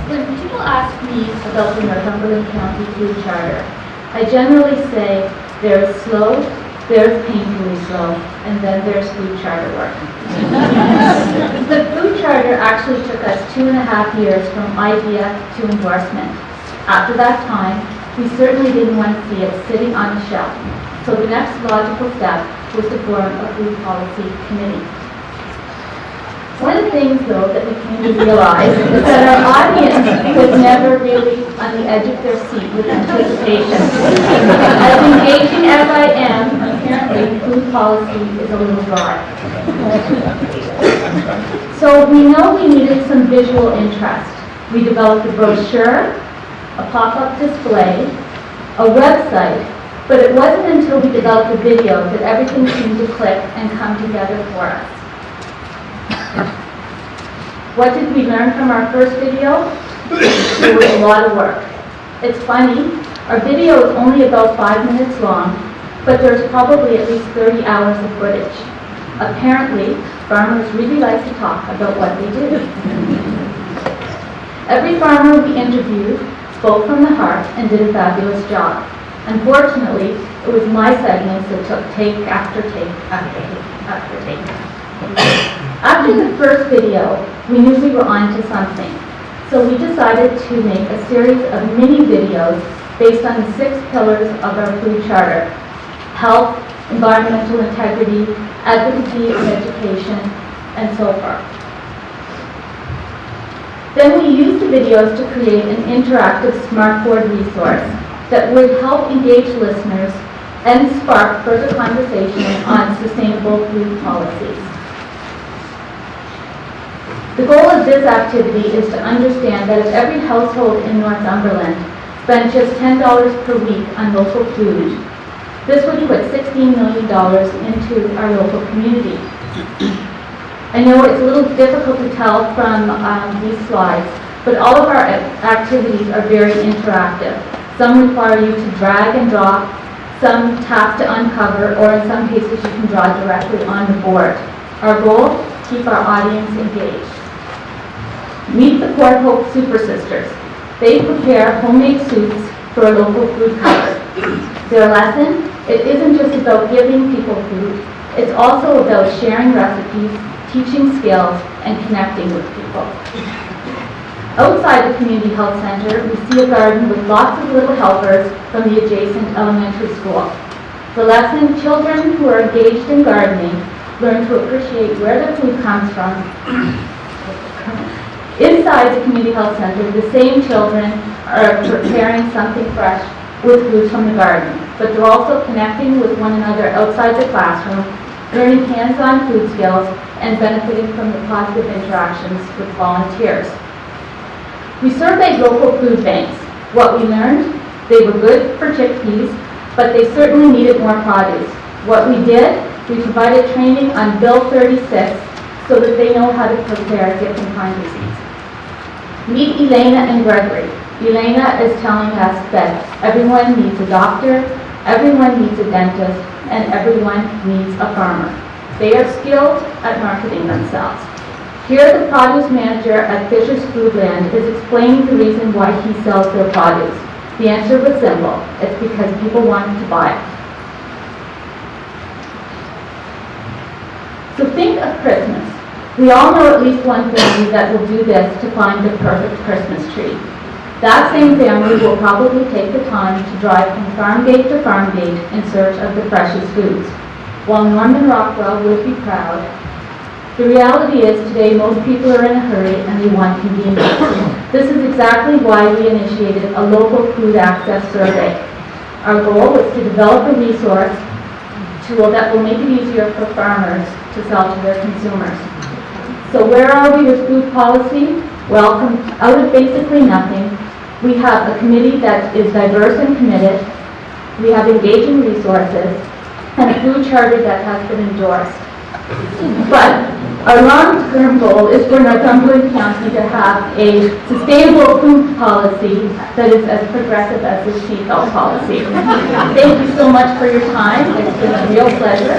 When people ask me about the Northumberland County Food Charter, I generally say there's slow, there's painfully slow, and then there's food charter work. The food charter actually took us 2.5 years from idea to endorsement. After that time, we certainly didn't want to see it sitting on the shelf. So the next logical step was to form a food policy committee. One of the things, though, that we came to realize is that our audience was never really on the edge of their seat with anticipation. As engaging as I am, apparently food policy is a little dry. So we know we needed some visual interest. We developed a brochure, a pop-up display, a website, but it wasn't until we developed a video that everything seemed to click and come together for us. What did we learn from our first video? There was a lot of work. It's funny, our video is only about 5 minutes long, but there's probably at least 30 hours of footage. Apparently, farmers really like to talk about what they do. Every farmer we interviewed spoke from the heart and did a fabulous job. Unfortunately, it was my segments that took take after take after take after take. After the first video, we knew we were on to something. So we decided to make a series of mini videos based on the 6 pillars of our food charter: health, environmental integrity, advocacy and education, and so forth. Then we used the videos to create an interactive smartboard resource that would help engage listeners and spark further conversation on sustainable food policies. The goal of this activity is to understand that if every household in Northumberland spent just $10 per week on local food, this would put $16 million into our local community. I know it's a little difficult to tell from these slides, but all of our activities are very interactive. Some require you to drag and drop, some tap to uncover, or in some cases you can draw directly on the board. Our goal? Keep our audience engaged. Meet the Port Hope Super Sisters. They prepare homemade soups for a local food cover. Their lesson? It isn't just about giving people food. It's also about sharing recipes, teaching skills, and connecting with people. Outside the Community Health Center, we see a garden with lots of little helpers from the adjacent elementary school. The lesson: children who are engaged in gardening learn to appreciate where their food comes from. Inside the Community Health Center, the same children are preparing something fresh with foods from the garden, but they're also connecting with one another outside the classroom, learning hands-on food skills, and benefiting from the positive interactions with volunteers. We surveyed local food banks. What we learned? They were good for chickpeas, but they certainly needed more produce. What we did? We provided training on Bill 36 so that they know how to prepare different kinds of seeds. Meet Elena and Gregory. Elena is telling us that everyone needs a doctor, everyone needs a dentist, and everyone needs a farmer. They are skilled at marketing themselves. Here, the produce manager at Fisher's Foodland is explaining the reason why he sells their produce. The answer was simple. It's because people wanted to buy it. So think of Christmas. We all know at least one family that will do this to find the perfect Christmas tree. That same family will probably take the time to drive from farm gate to farm gate in search of the freshest foods. While Norman Rockwell would be proud, the reality is today most people are in a hurry and they want convenience. This is exactly why we initiated a local food access survey. Our goal was to develop a resource tool that will make it easier for farmers to sell to their consumers. So where are we with food policy? Well, out of basically nothing, we have a committee that is diverse and committed, we have engaging resources, and a food charter that has been endorsed. But our long-term goal is for Northumberland County to have a sustainable food policy that is as progressive as the seatbelt policy. Thank you so much for your time. It's been a real pleasure.